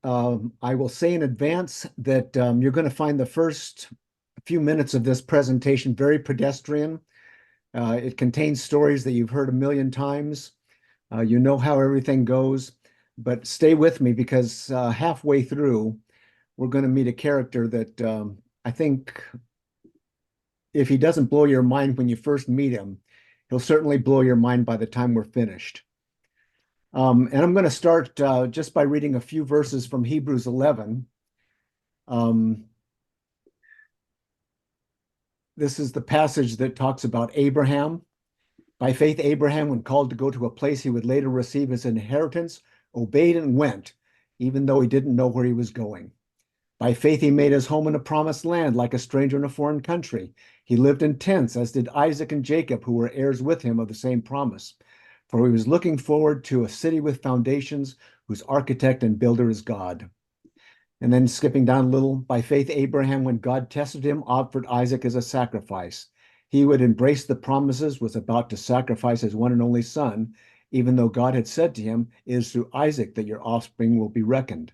I will say in advance that you're going to find the first few minutes of this presentation very pedestrian. It contains stories that you've heard a million times. You know how everything goes, but stay with me because halfway through, we're going to meet a character that I think if he doesn't blow your mind when you first meet him, he'll certainly blow your mind by the time we're finished. And I'm going to start just by reading a few verses from Hebrews 11. This is the passage that talks about Abraham. By faith, Abraham, when called to go to a place he would later receive as an inheritance, obeyed and went, even though he didn't know where he was going. By faith, he made his home in a promised land, like a stranger in a foreign country. He lived in tents, as did Isaac and Jacob, who were heirs with him of the same promise. For he was looking forward to a city with foundations, whose architect and builder is God. And then skipping down a little, by faith, Abraham, when God tested him, offered Isaac as a sacrifice. He who had embraced the promises was about to sacrifice his one and only son, even though God had said to him, "It is through Isaac that your offspring will be reckoned."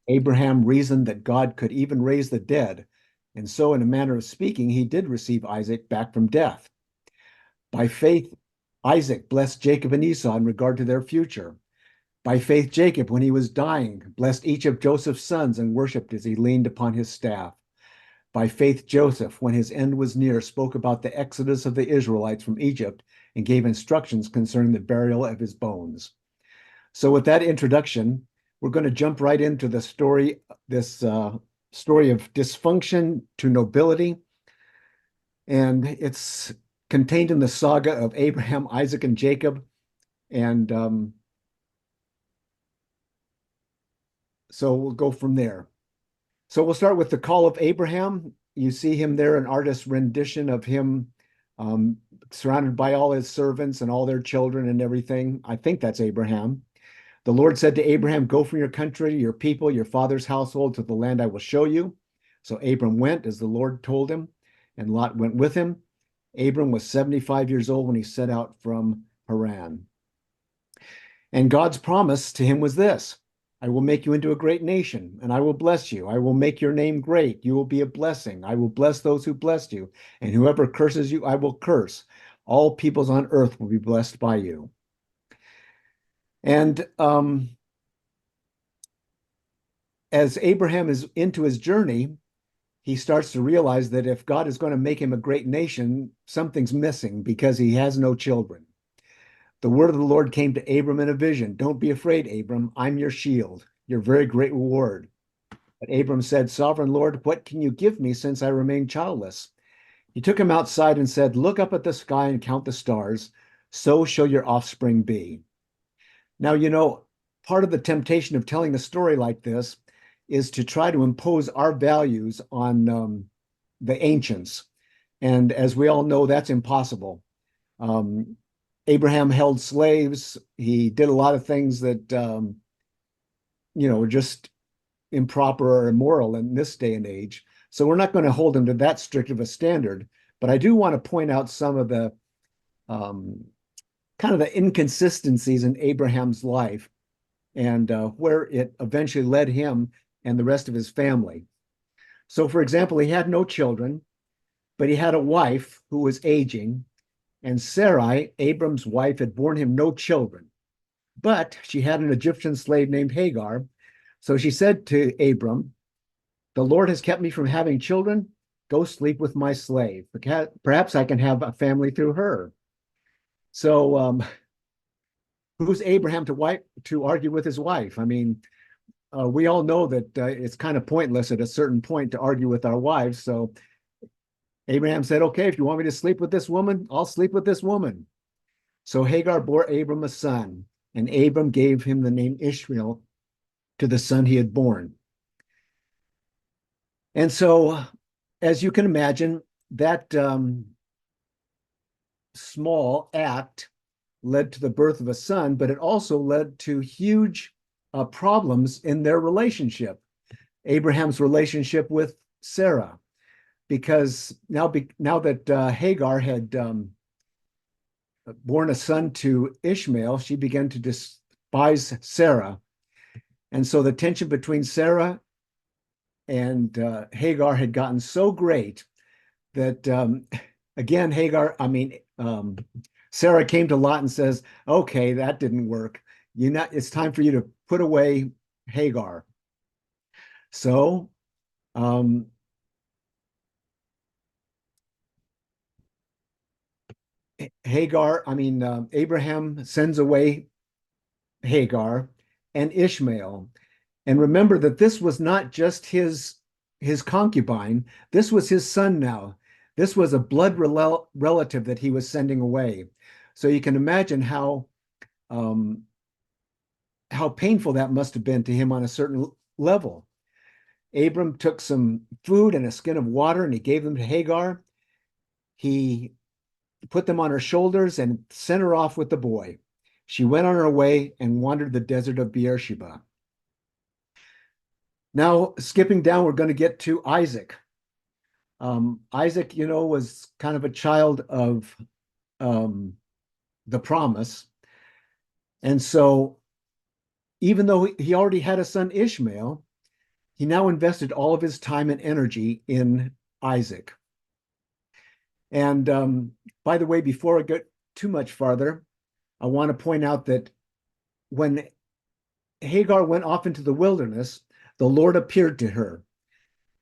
Abraham reasoned that God could even raise the dead, and so, in a manner of speaking, he did receive Isaac back from death. By faith, Isaac blessed Jacob and Esau in regard to their future. By faith, Jacob, when he was dying, blessed each of Joseph's sons and worshipped as he leaned upon his staff. By faith, Joseph, when his end was near, spoke about the exodus of the Israelites from Egypt and gave instructions concerning the burial of his bones. So with that introduction, we're going to jump right into the story, this story of dysfunction to nobility. And it's contained in the saga of Abraham, Isaac, and Jacob. And so we'll go from there. So we'll start with the call of Abraham. You see him there, an artist's rendition of him surrounded by all his servants and all their children and everything. I think that's Abraham. The Lord said to Abraham, "Go from your country, your people, your father's household to the land I will show you." So Abram went as the Lord told him, and Lot went with him. Abram was 75 years old when he set out from Haran. And God's promise to him was this: "I will make you into a great nation, and I will bless you. I will make your name great. You will be a blessing. I will bless those who bless you, and whoever curses you, I will curse. All peoples on earth will be blessed by you." And as Abraham is into his journey, he starts to realize that if God is going to make him a great nation, something's missing because he has no children. The word of the Lord came to Abram in a vision. "Don't be afraid, Abram. I'm your shield, your very great reward." But Abram said, "Sovereign Lord, what can you give me since I remain childless?" He took him outside and said, "Look up at the sky and count the stars. So shall your offspring be." Now, part of the temptation of telling a story like this is to try to impose our values on the ancients. And as we all know, that's impossible. Abraham held slaves. He did a lot of things that, were just improper or immoral in this day and age. So we're not going to hold him to that strict of a standard. But I do want to point out some of the kind of the inconsistencies in Abraham's life and where it eventually led him and the rest of his family. So, for example, he had no children, but he had a wife who was aging, and Sarai, Abram's wife, had borne him no children. But she had an Egyptian slave named Hagar. So she said to Abram, "The Lord has kept me from having children. Go sleep with my slave. Perhaps I can have a family through her." So who's Abraham to argue with his wife? I mean, we all know that it's kind of pointless at a certain point to argue with our wives. So Abraham said, "Okay, if you want me to sleep with this woman, I'll sleep with this woman." So Hagar bore Abram a son, and Abram gave him the name Ishmael to the son he had born. And so, as you can imagine, that small act led to the birth of a son, but it also led to huge problems in their relationship. Abraham's relationship with Sarah, because now that Hagar had born a son to Ishmael, she began to despise Sarah. And so the tension between Sarah and Hagar had gotten so great that again, Sarah came to Lot and says, "Okay, that didn't work. It's time for you to put away Hagar." So um, Abraham sends away Hagar and Ishmael. And remember that this was not just his concubine. This was his son now. This was a blood relative that he was sending away. So you can imagine um, how painful that must have been to him on a certain level. Abram took some food and a skin of water and he gave them to Hagar. He put them on her shoulders and sent her off with the boy. She went on her way and wandered the desert of Beersheba. Now, skipping down, we're going to get to Isaac. Isaac, was kind of a child of um, the promise. And so, even though he already had a son, Ishmael, he now invested all of his time and energy in Isaac. And by the way, before I get too much farther, I want to point out that when Hagar went off into the wilderness, the Lord appeared to her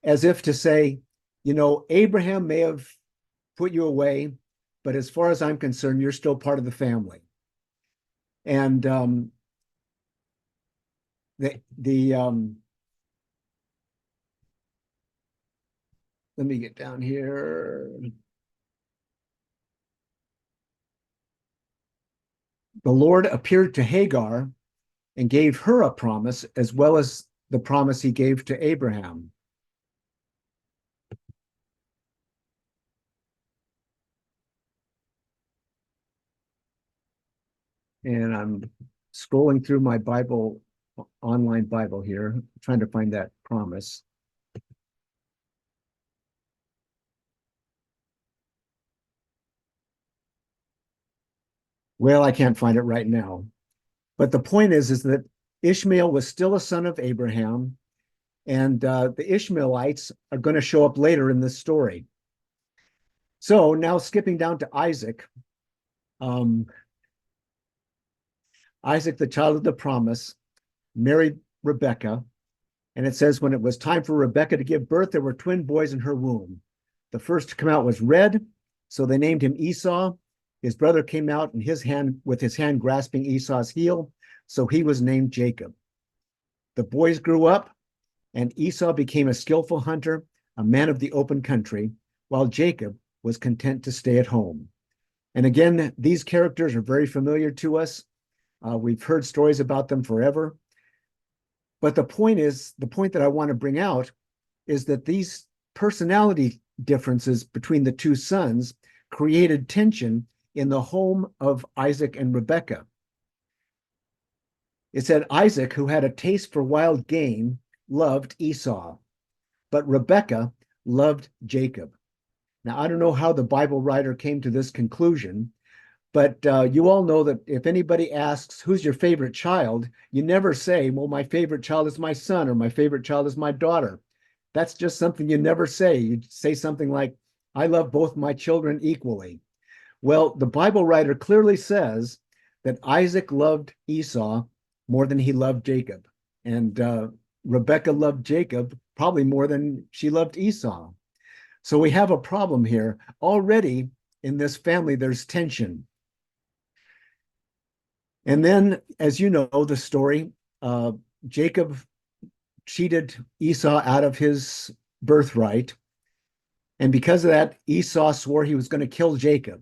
as if to say, Abraham may have put you away, but as far as I'm concerned, you're still part of the family. And let me get down here. The Lord appeared to Hagar and gave her a promise as well as the promise he gave to Abraham. And I'm scrolling through my Bible, online Bible here, trying to find that promise. Well, I can't find it right now. But the point is that Ishmael was still a son of Abraham, and the Ishmaelites are going to show up later in this story. So now skipping down to Isaac, Isaac, the child of the promise, married Rebekah. And it says, when it was time for Rebekah to give birth, there were twin boys in her womb. The first to come out was red, so they named him Esau. His brother came out in his hand with his hand grasping Esau's heel, so he was named Jacob. The boys grew up, and Esau became a skillful hunter, a man of the open country, while Jacob was content to stay at home. And again, these characters are very familiar to us. We've heard stories about them forever. But the point that I want to bring out is that these personality differences between the two sons created tension in the home of Isaac and Rebekah. It said Isaac, who had a taste for wild game, loved Esau, but Rebekah loved Jacob. Now, I don't know how the Bible writer came to this conclusion, but you all know that if anybody asks, who's your favorite child, you never say, well, my favorite child is my son or my favorite child is my daughter. That's just something you never say. You say something like, I love both my children equally. Well, the Bible writer clearly says that Isaac loved Esau more than he loved Jacob. And Rebekah loved Jacob probably more than she loved Esau. So we have a problem here. Already in this family, there's tension. And then, as you know, the story, Jacob cheated Esau out of his birthright. And because of that, Esau swore he was going to kill Jacob.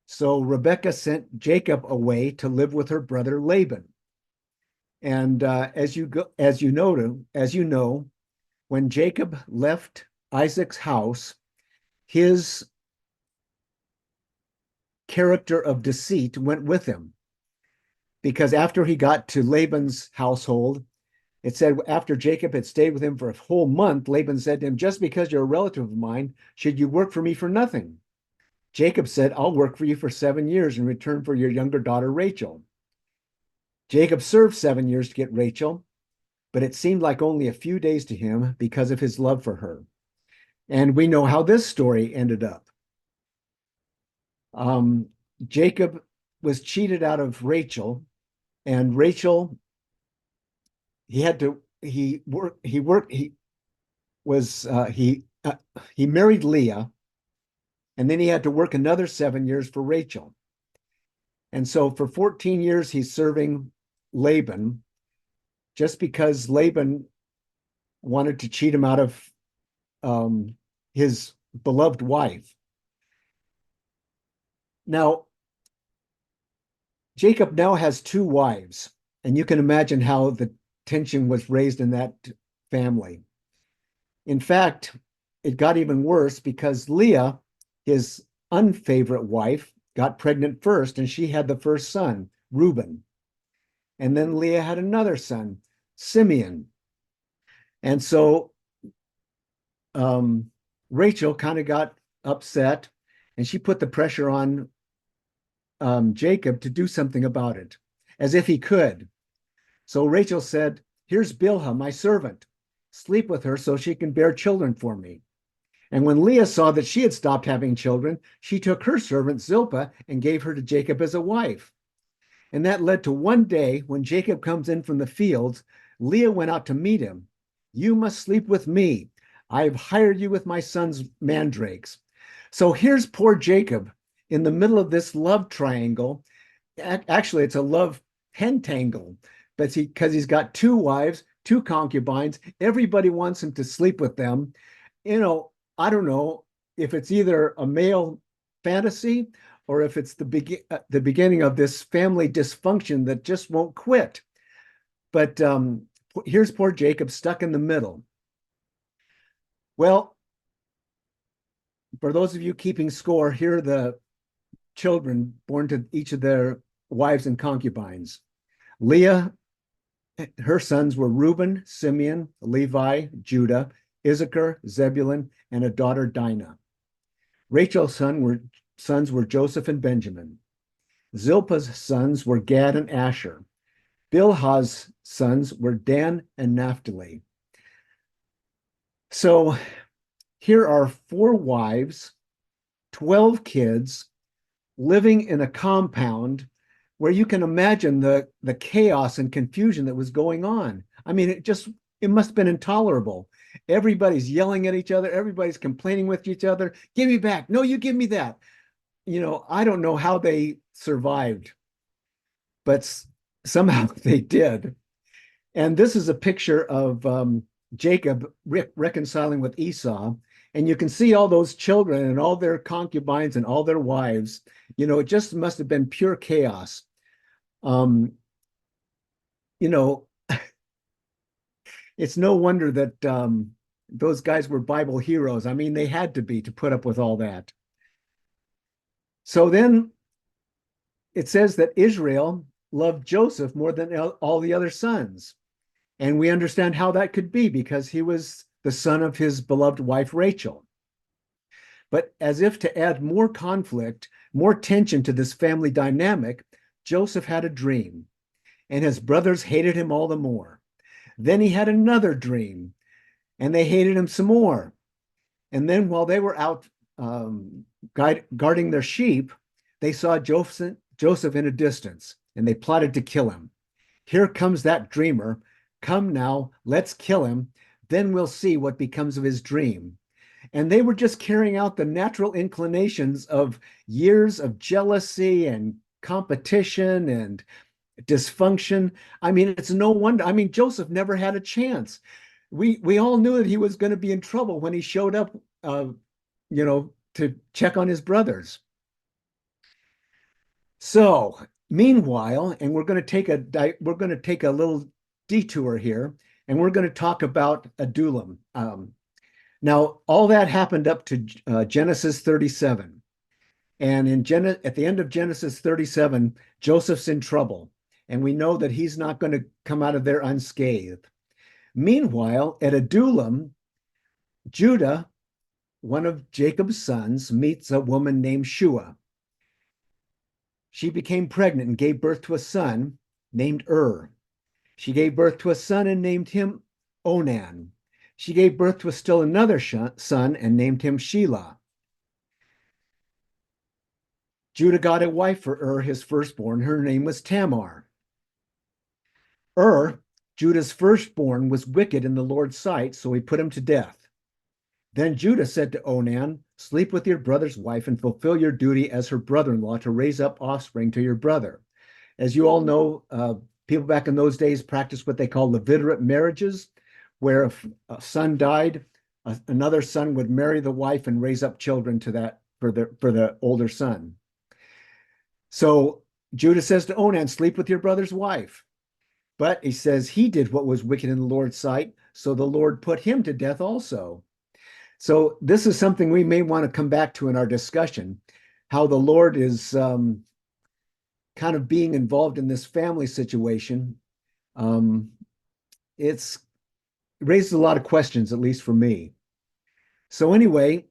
So Rebekah sent Jacob away to live with her brother Laban. And as you know, when Jacob left Isaac's house, his character of deceit went with him. Because after he got to Laban's household, it said after Jacob had stayed with him for a whole month, Laban said to him, just because you're a relative of mine, should you work for me for nothing? Jacob said, I'll work for you for 7 years in return for your younger daughter, Rachel. Jacob served 7 years to get Rachel, but it seemed like only a few days to him because of his love for her. And we know how this story ended up. Um, Jacob was cheated out of Rachel, and Rachel, he had to, he worked, was, he married Leah, and then he had to work another 7 years for Rachel. And so for 14 years, he's serving Laban just because Laban wanted to cheat him out of his beloved wife. Now, Jacob now has two wives, and you can imagine how the tension was raised in that family. In fact, it got even worse because Leah, his unfavorite wife, got pregnant first, and she had the first son, Reuben. And then Leah had another son, Simeon. And so Rachel kind of got upset, and she put the pressure on Jacob to do something about it, as if he could. So Rachel said, "Here's Bilhah, my servant. Sleep with her so she can bear children for me." And when Leah saw that she had stopped having children, she took her servant Zilpah and gave her to Jacob as a wife. And that led to one day when Jacob comes in from the fields, Leah went out to meet him. "You must sleep with me. I have hired you with my son's mandrakes." So here's poor Jacob in the middle of this love triangle. Actually, it's a love pentangle, but because he's got two wives, two concubines, everybody wants him to sleep with them. I don't know if it's either a male fantasy or if it's the beginning of this family dysfunction that just won't quit. But here's poor Jacob stuck in the middle. Well, for those of you keeping score, here are the children born to each of their wives and concubines. Leah, her sons were Reuben, Simeon, Levi, Judah, Issachar, Zebulun, and a daughter, Dinah. Rachel's sons were Joseph and Benjamin. Zilpah's sons were Gad and Asher. Bilhah's sons were Dan and Naphtali. So here are 4 wives, 12 kids, living in a compound where you can imagine the chaos and confusion that was going on. I mean, it must have been intolerable. Everybody's yelling at each other. Everybody's complaining with each other. "Give me back. No, you give me that." I don't know how they survived, but somehow they did. And this is a picture of Jacob reconciling with Esau. And you can see all those children and all their concubines and all their wives. It just must have been pure chaos. Um, you know, it's no wonder that those guys were Bible heroes. I mean, they had to be to put up with all that. So then it says that Israel loved Joseph more than all the other sons. And we understand how that could be because he was the son of his beloved wife, Rachel. But as if to add more conflict, more tension to this family dynamic, Joseph had a dream, and his brothers hated him all the more. Then he had another dream, and they hated him some more. And then while they were out guarding their sheep, they saw Joseph in a distance, and they plotted to kill him. "Here comes that dreamer. Come now, let's kill him. Then we'll see what becomes of his dream." And they were just carrying out the natural inclinations of years of jealousy and competition and dysfunction. I mean, it's no wonder. I mean, Joseph never had a chance. We all knew that he was going to be in trouble when he showed up, to check on his brothers. So, meanwhile, and we're going to take a little detour here, and we're going to talk about Adullam. Now, all that happened up to Genesis 37. And at the end of Genesis 37, Joseph's in trouble. And we know that he's not going to come out of there unscathed. Meanwhile, at Adullam, Judah, one of Jacob's sons, meets a woman named Shua. She became pregnant and gave birth to a son named She gave birth to a son and named him Onan. She gave birth to still another son and named him Shelah. Judah got a wife for his firstborn. Her name was Tamar. Judah's firstborn, was wicked in the Lord's sight, so he put him to death. Then Judah said to Onan, sleep with your brother's wife and fulfill your duty as her brother-in-law to raise up offspring to your brother. As you all know, people back in those days practiced what they call levirate marriages, where if a son died, another son would marry the wife and raise up children to that for the older son. So Judah says to Onan, sleep with your brother's wife. But he says he did what was wicked in the Lord's sight, so the Lord put him to death also. So this is something we may want to come back to in our discussion, how the Lord is kind of being involved in this family situation. It raises a lot of questions, at least for me. So anyway,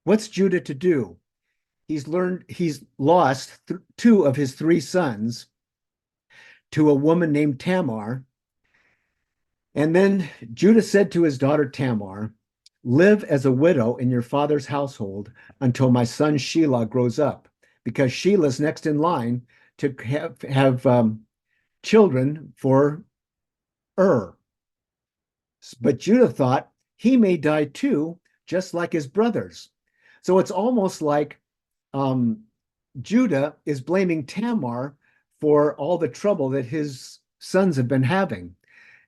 what's Judah to do? He's lost two of his three sons to a woman named Tamar. And then Judah said to his daughter Tamar, live as a widow in your father's household until my son Shelah grows up, because Shelah's next in line to have children for But Judah thought he may die too, just like his brothers. So it's almost like Judah is blaming Tamar for all the trouble that his sons have been having.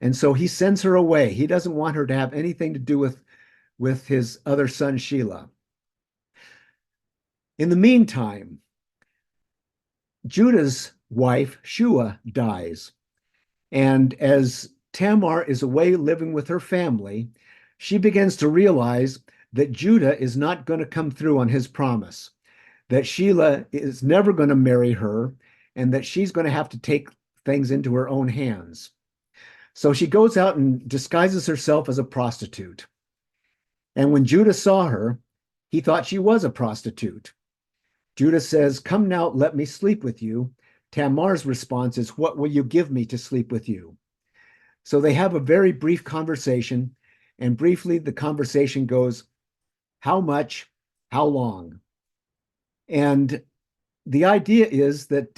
And so he sends her away. He doesn't want her to have anything to do with his other son, Shelah. In the meantime, Judah's wife, Shua, dies. And as Tamar is away living with her family, she begins to realize that Judah is not going to come through on his promise, that Shelah is never going to marry her, and that she's going to have to take things into her own hands. So she goes out and disguises herself as a prostitute. And when Judah saw her, he thought she was a prostitute. Judah says, come now, let me sleep with you. Tamar's response is, what will you give me to sleep with you? So they have a very brief conversation. And briefly, the conversation goes, how much, how long? And the idea is that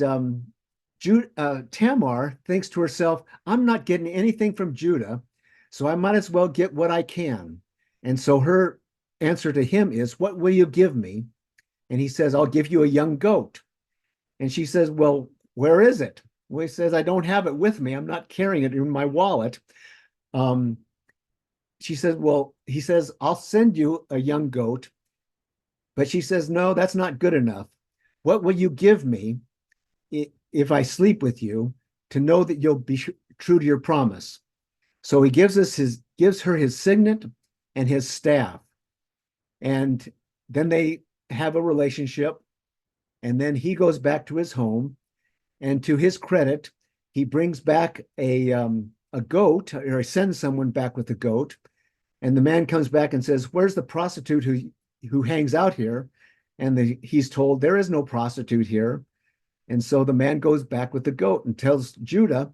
Tamar thinks to herself, I'm not getting anything from Judah, so I might as well get what I can. And so her answer to him is, what will you give me? And he says, I'll give you a young goat. And she says, well, where is it? Well, he says, I don't have it with me. I'm not carrying it in my wallet. She says, well, he says, I'll send you a young goat. But she says, no, that's not good enough. What will you give me if I sleep with you to know that you'll be true to your promise? So he gives her his signet and his staff. And then they have a relationship. And then he goes back to his home. And to his credit, he brings back a goat, or he sends someone back with a goat. And the man comes back and says, where's the prostitute who hangs out here? And he's told, there is no prostitute here. And so the man goes back with the goat and tells Judah,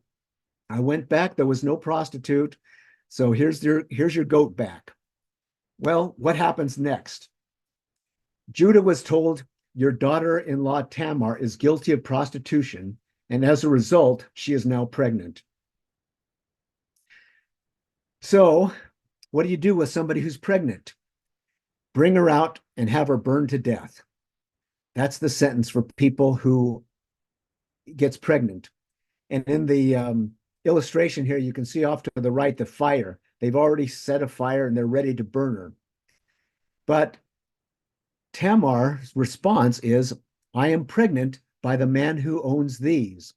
I went back, there was no prostitute. So here's your goat back. Well, what happens next? Judah was told, your daughter-in-law Tamar is guilty of prostitution, and as a result, she is now pregnant. So what do you do with somebody who's pregnant? Bring her out and have her burned to death. That's the sentence for people who gets pregnant. And in the illustration here, you can see off to the right the fire. They've already set a fire and they're ready to burn her. But Tamar's response is, I am pregnant by the man who owns these.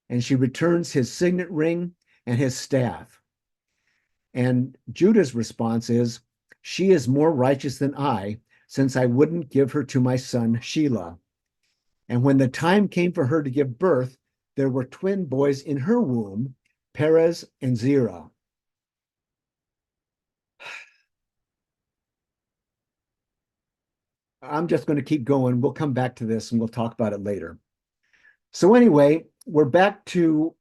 And she returns his signet ring and his staff. And Judah's response is, she is more righteous than I, since I wouldn't give her to my son Shelah. And when the time came for her to give birth, there were twin boys in her womb, Perez and Zerah. I'm just going to keep going. We'll come back to this and we'll talk about it later. So anyway, we're back to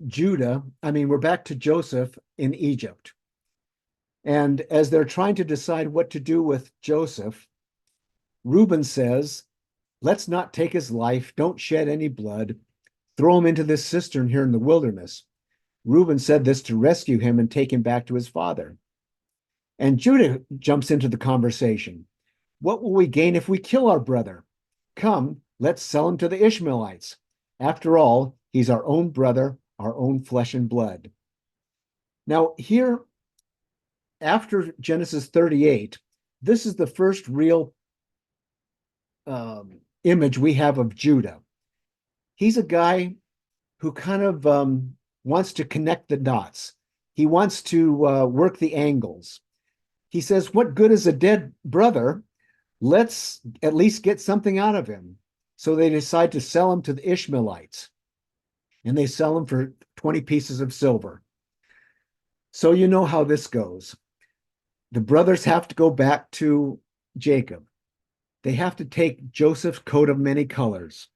we're back to Joseph in Egypt. And as they're trying to decide what to do with Joseph, Reuben says, let's not take his life. Don't shed any blood. Throw him into this cistern here in the wilderness. Reuben said this to rescue him and take him back to his father. And Judah jumps into the conversation. What will we gain if we kill our brother? Come, let's sell him to the Ishmaelites. After all, he's our own brother, our own flesh and blood. Now, here, after Genesis 38, this is the first real image we have of Judah. He's a guy who kind of wants to connect the dots. He wants to work the angles. He says, what good is a dead brother? Let's at least get something out of him. So they decide to sell him to the Ishmaelites. And they sell him for 20 pieces of silver. So you know how this goes. The brothers have to go back to Jacob. They have to take Joseph's coat of many colors.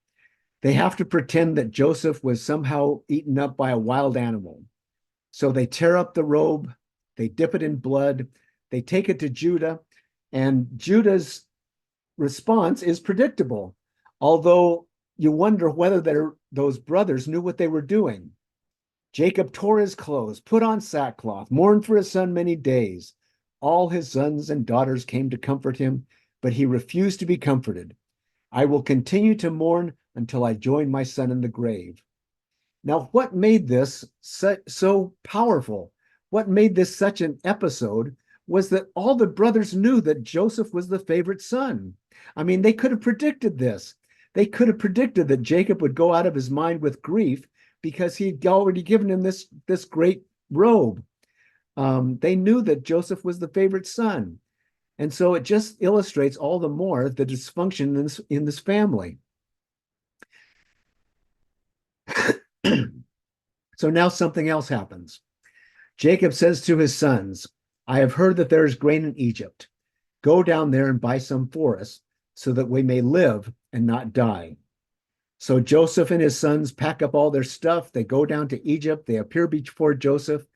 They have to pretend that Joseph was somehow eaten up by a wild animal. So they tear up the robe, they dip it in blood, they take it to Judah, and Judah's response is predictable, although you wonder whether those brothers knew what they were doing. Jacob tore his clothes, put on sackcloth, mourned for his son many days. All his sons and daughters came to comfort him, but he refused to be comforted. I will continue to mourn until I join my son in the grave. Now, what made this so powerful? What made this such an episode was that all the brothers knew that Joseph was the favorite son. I mean, they could have predicted this. They could have predicted that Jacob would go out of his mind with grief because he'd already given him this great robe. They knew that Joseph was the favorite son. And so it just illustrates all the more the dysfunction in this family. So now something else happens. Jacob says to his sons, I have heard that there is grain in Egypt. Go down there and buy some for us so that we may live and not die. So Joseph and his sons pack up all their stuff. They go down to Egypt. They appear before Joseph.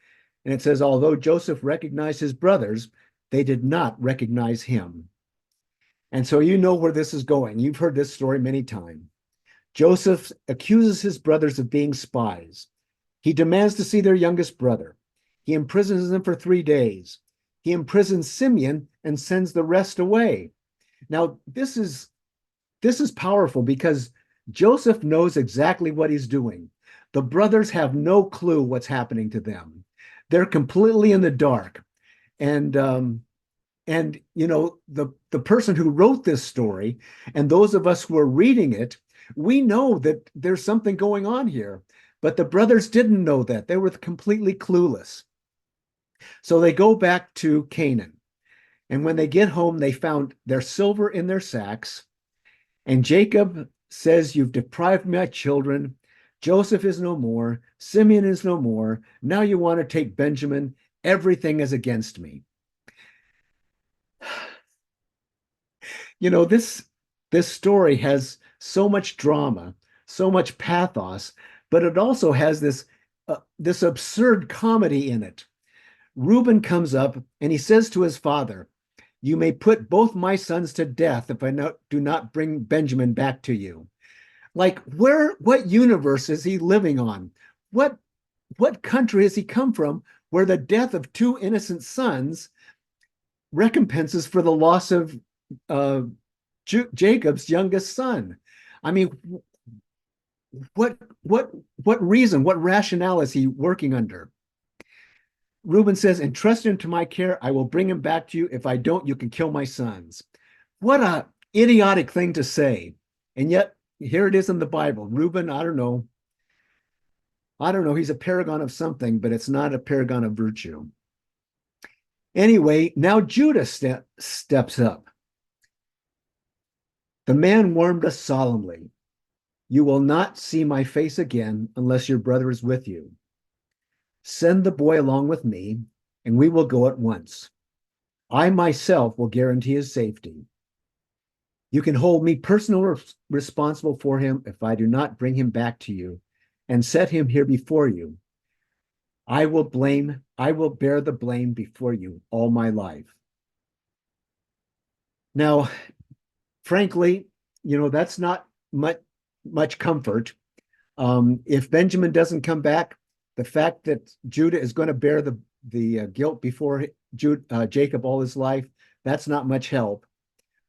And it says, although Joseph recognized his brothers, they did not recognize him. And so you know where this is going. You've heard this story many times. Joseph accuses his brothers of being spies. He demands to see their youngest brother. He imprisons them for 3 days. He imprisons Simeon and sends the rest away. Now, this is powerful because Joseph knows exactly what he's doing. The brothers have no clue what's happening to them. They're completely in the dark. And you know, the person who wrote this story and those of us who are reading it, we know that there's something going on here, but the brothers didn't know that. They were completely clueless. So they go back to Canaan. And when they get home, they found their silver in their sacks. And Jacob says, you've deprived my children. Joseph is no more. Simeon is no more. Now you want to take Benjamin. Everything is against me. You know, this story has so much drama, so much pathos, but it also has this absurd comedy in it. Reuben comes up and he says to his father, you may put both my sons to death if I do not bring Benjamin back to you. Like, what universe is he living on? What country has he come from where the death of 2 innocent sons recompenses for the loss of Jacob's youngest son? I mean, what reason, what rationale is he working under? Reuben says, entrust him to my care. I will bring him back to you. If I don't, you can kill my sons. What a idiotic thing to say. And yet, here it is in the Bible. Reuben, I don't know. He's a paragon of something, but it's not a paragon of virtue. Anyway, now Judah steps up. The man warned us solemnly. You will not see my face again unless your brother is with you. Send the boy along with me, and we will go at once. I myself will guarantee his safety. You can hold me personally responsible for him if I do not bring him back to you, and set him here before you. I will bear the blame before you all my life. Now, frankly, that's not much comfort. If Benjamin doesn't come back, the fact that Judah is going to bear the guilt before Jacob all his life, that's not much help.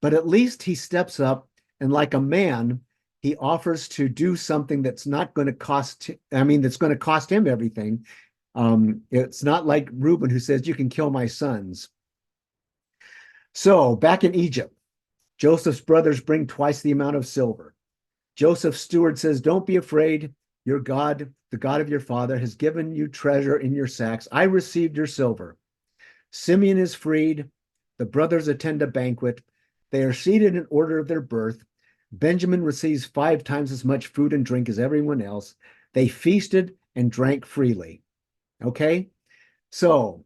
But at least he steps up and, like a man, he offers to do something that's not going to cost, that's going to cost him everything. It's not like Reuben, who says, you can kill my sons. So back in Egypt, Joseph's brothers bring twice the amount of silver. Joseph's steward says, don't be afraid. Your God, the God of your father, has given you treasure in your sacks. I received your silver. Simeon is freed. The brothers attend a banquet. They are seated in order of their birth. Benjamin receives 5 times as much food and drink as everyone else. They feasted and drank freely. Okay? So,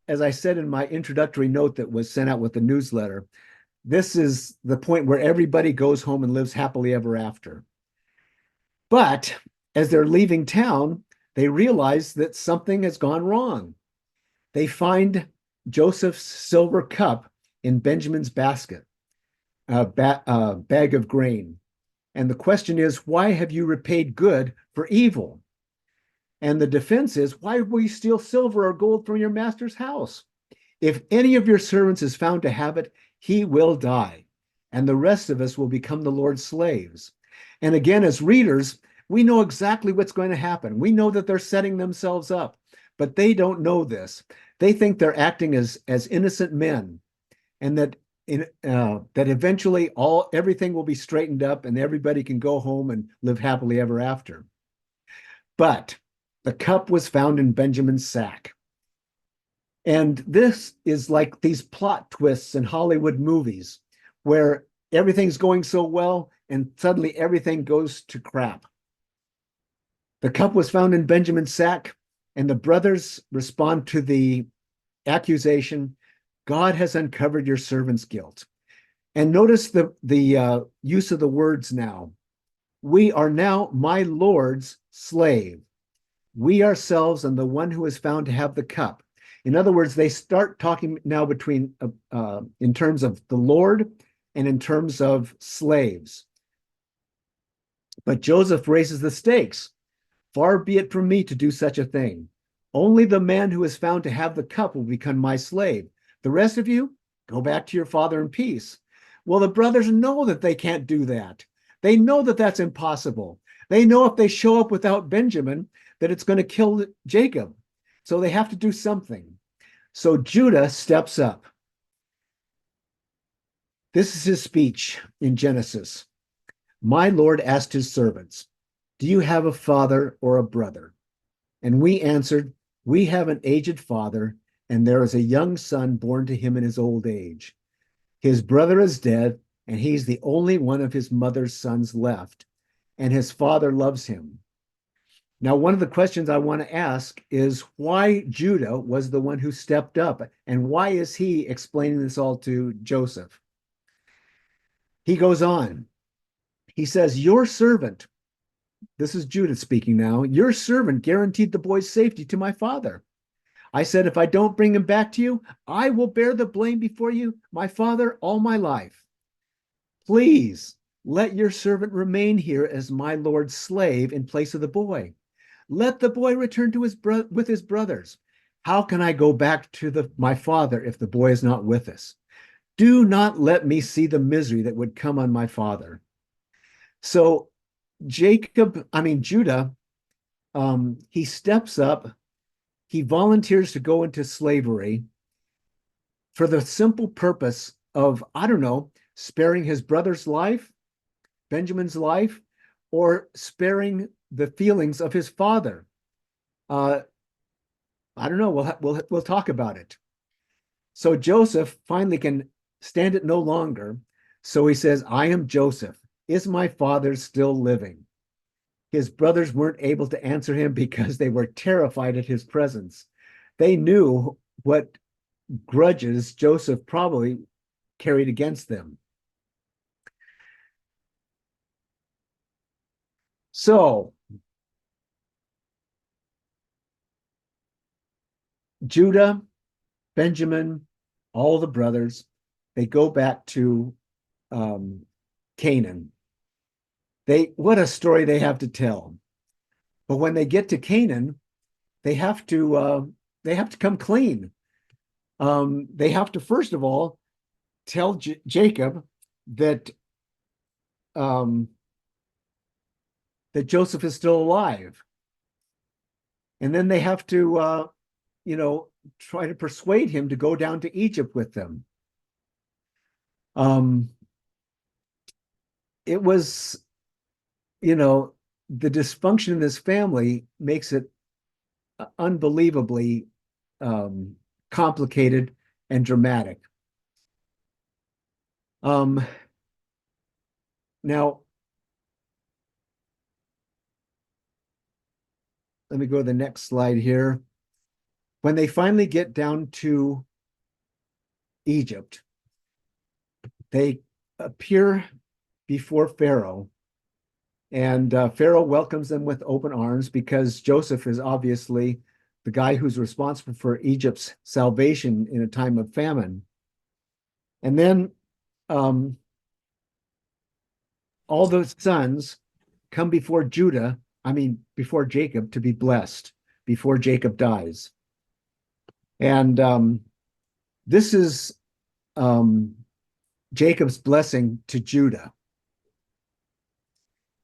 as I said in my introductory note that was sent out with the newsletter, this is the point where everybody goes home and lives happily ever after. But as they're leaving town, they realize that something has gone wrong. They find Joseph's silver cup in Benjamin's basket, bag of grain. And the question is, why have you repaid good for evil? And the defense is, why will you steal silver or gold from your master's house? If any of your servants is found to have it, he will die, and the rest of us will become the Lord's slaves. And again, as readers, we know exactly what's going to happen. We know that they're setting themselves up, but they don't know this. They think they're acting as innocent men, and that eventually everything will be straightened up and everybody can go home and live happily ever after. But the cup was found in Benjamin's sack. And this is like these plot twists in Hollywood movies where everything's going so well and suddenly everything goes to crap. The cup was found in Benjamin's sack, and the brothers respond to the accusation, God has uncovered your servant's guilt. And notice the use of the words now. We are now my Lord's slave. We ourselves and the one who is found to have the cup. In other words, they start talking now in terms of the Lord and in terms of slaves. But Joseph raises the stakes. Far be it from me to do such a thing. Only the man who is found to have the cup will become my slave. The rest of you, go back to your father in peace. Well, the brothers know that they can't do that. They know that that's impossible. They know if they show up without Benjamin, that it's going to kill Jacob. So they have to do something. So Judah steps up. This is his speech in Genesis. My Lord asked his servants, do you have a father or a brother? And we answered, we have an aged father, and there is a young son born to him in his old age. His brother is dead, and he's the only one of his mother's sons left, and his father loves him. Now, one of the questions I want to ask is why Judah was the one who stepped up, and why is he explaining this all to Joseph? He goes on. He says, your servant, this is Judah speaking now, your servant guaranteed the boy's safety to my father. I said, if I don't bring him back to you, I will bear the blame before you, my father, all my life. Please let your servant remain here as my Lord's slave in place of the boy. Let the boy return to with his brothers. How can I go back to my father if the boy is not with us? Do not let me see the misery that would come on my father. So Judah, he steps up. He volunteers to go into slavery for the simple purpose of, sparing his brother's life, Benjamin's life, or sparing the feelings of his father. I don't know. We'll talk about it. So Joseph finally can stand it no longer. So he says, I am Joseph. Is my father still living? His brothers weren't able to answer him because they were terrified at his presence. They knew what grudges Joseph probably carried against them. So Judah, Benjamin, all the brothers, they go back to um, Canaan. What a story they have to tell. But when they get to Canaan, they have to uh, they have to come clean. They have to first of all tell Jacob that um, that Joseph is still alive, and then they have to try to persuade him to go down to Egypt with them. Um, it was, the dysfunction in this family makes it unbelievably um, complicated and dramatic. Um, Now, let me go to the next slide here. When they finally get down to Egypt, they appear before Pharaoh, and Pharaoh welcomes them with open arms because Joseph is obviously the guy who's responsible for Egypt's salvation in a time of famine. And then all those sons come before before Jacob to be blessed before Jacob dies. And this is Jacob's blessing to Judah.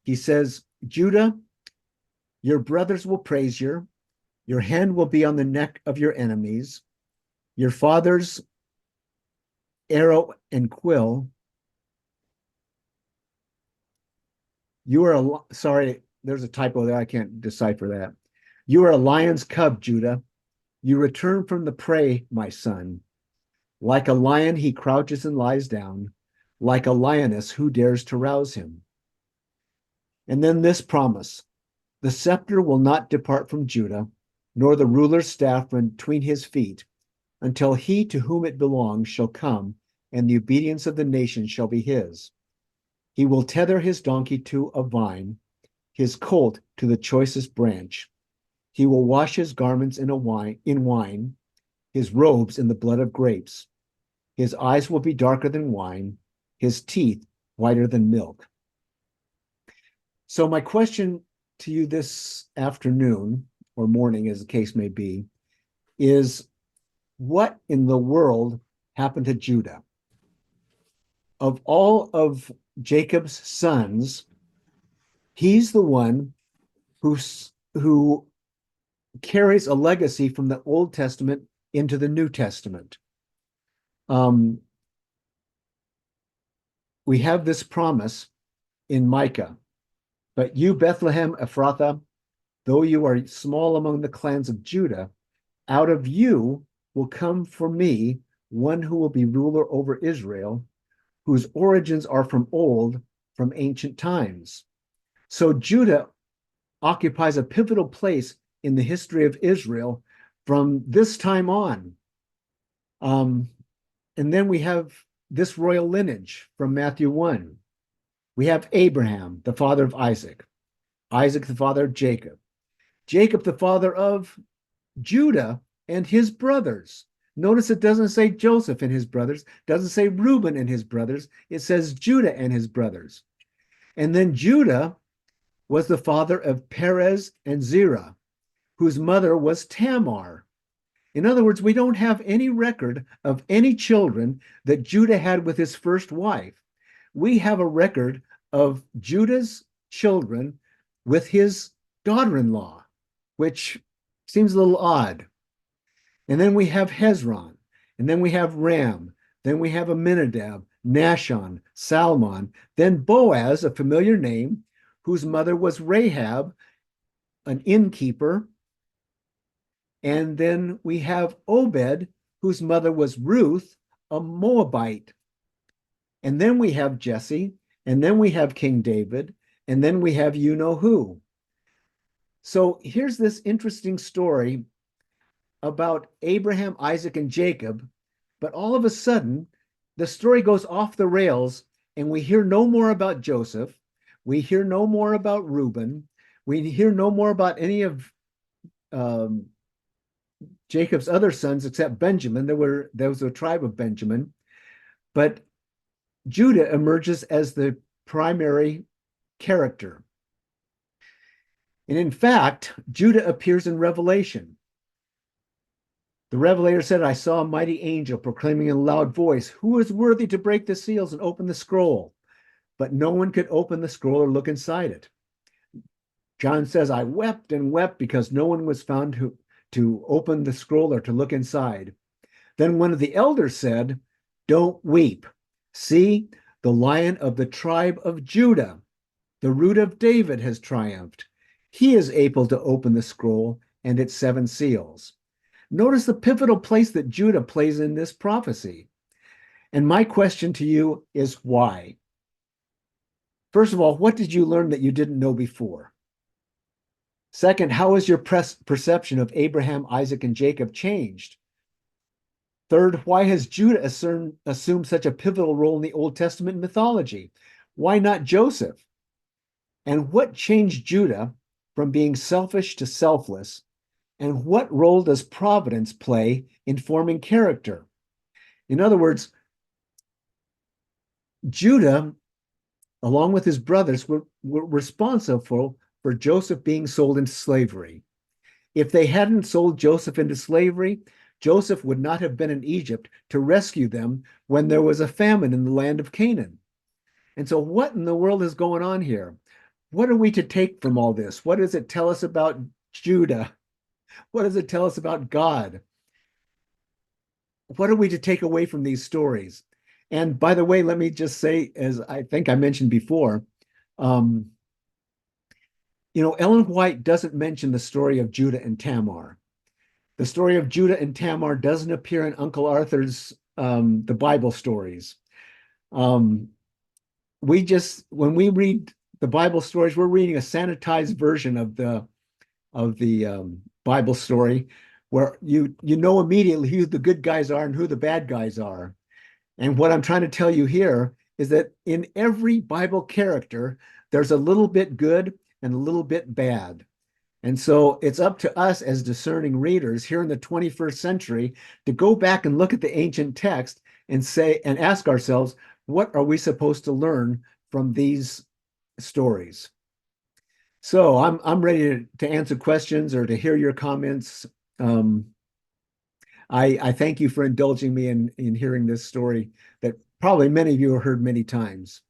He says, Judah, your brothers will praise you. Your hand will be on the neck of your enemies. Your father's arrow and quill. Sorry, there's a typo there. I can't decipher that. You are a lion's cub, Judah. You return from the prey, my son. Like a lion, he crouches and lies down. Like a lioness, who dares to rouse him? And then this promise, the scepter will not depart from Judah, nor the ruler's staff from between his feet, until he to whom it belongs shall come, and the obedience of the nation shall be his. He will tether his donkey to a vine, his colt to the choicest branch. He will wash his garments in wine, his robes in the blood of grapes. His eyes will be darker than wine, his teeth whiter than milk. So my question to you this afternoon, or morning as the case may be, is what in the world happened to Judah? Of all of Jacob's sons, he's the one who carries a legacy from the Old Testament into the New Testament. We have this promise in Micah, but you, Bethlehem Ephrathah, though you are small among the clans of Judah, out of you will come for me one who will be ruler over Israel, whose origins are from old, from ancient times. So Judah occupies a pivotal place in the history of Israel from this time on. And then we have this royal lineage from Matthew 1. We have Abraham, the father of Isaac, Isaac, the father of Jacob, Jacob, the father of Judah and his brothers. Notice it doesn't say Joseph and his brothers, doesn't say Reuben and his brothers. It says Judah and his brothers. And then Judah was the father of Perez and Zerah, whose mother was Tamar. In other words, we don't have any record of any children that Judah had with his first wife. We have a record of Judah's children with his daughter-in-law, which seems a little odd. And then we have Hezron, and then we have Ram, then we have Aminadab, Nahshon, Salmon, then Boaz, a familiar name, whose mother was Rahab, an innkeeper. And then we have Obed, whose mother was Ruth, a Moabite. And then we have Jesse, and then we have King David, and then we have you know who. So here's this interesting story about Abraham, Isaac, and Jacob, but all of a sudden, the story goes off the rails, and we hear no more about Joseph. We hear no more about Reuben. We hear no more about any of um, Jacob's other sons except Benjamin. There was a tribe of Benjamin, but Judah emerges as the primary character. And in fact, Judah appears in Revelation. The Revelator said, I saw a mighty angel proclaiming in a loud voice, who is worthy to break the seals and open the scroll? But no one could open the scroll or look inside it. John says, I wept and wept because no one was found to open the scroll or to look inside. Then one of the elders said, don't weep. See, the Lion of the tribe of Judah, the root of David, has triumphed. He is able to open the scroll and its 7 seals. Notice the pivotal place that Judah plays in this prophecy. And my question to you is why? First of all, what did you learn that you didn't know before? Second, how has your perception of Abraham, Isaac, and Jacob changed? Third, why has Judah assumed such a pivotal role in the Old Testament mythology? Why not Joseph? And what changed Judah from being selfish to selfless? And what role does providence play in forming character? In other words, Judah, along with his brothers, were responsible for Joseph being sold into slavery. If they hadn't sold Joseph into slavery, Joseph would not have been in Egypt to rescue them when there was a famine in the land of Canaan. And so what in the world is going on here? What are we to take from all this? What does it tell us about Judah? What does it tell us about God? What are we to take away from these stories? And by the way, let me just say, as I think I mentioned before, Ellen White doesn't mention the story of Judah and Tamar. The story of Judah and Tamar doesn't appear in Uncle Arthur's the Bible stories. When we read the Bible stories, we're reading a sanitized version of the Bible story, where you know immediately who the good guys are and who the bad guys are. And what I'm trying to tell you here is that in every Bible character, there's a little bit good and a little bit bad. And so it's up to us as discerning readers here in the 21st century to go back and look at the ancient text and ask ourselves, what are we supposed to learn from these stories? So I'm ready to answer questions or to hear your comments. I thank you for indulging me in hearing this story that probably many of you have heard many times.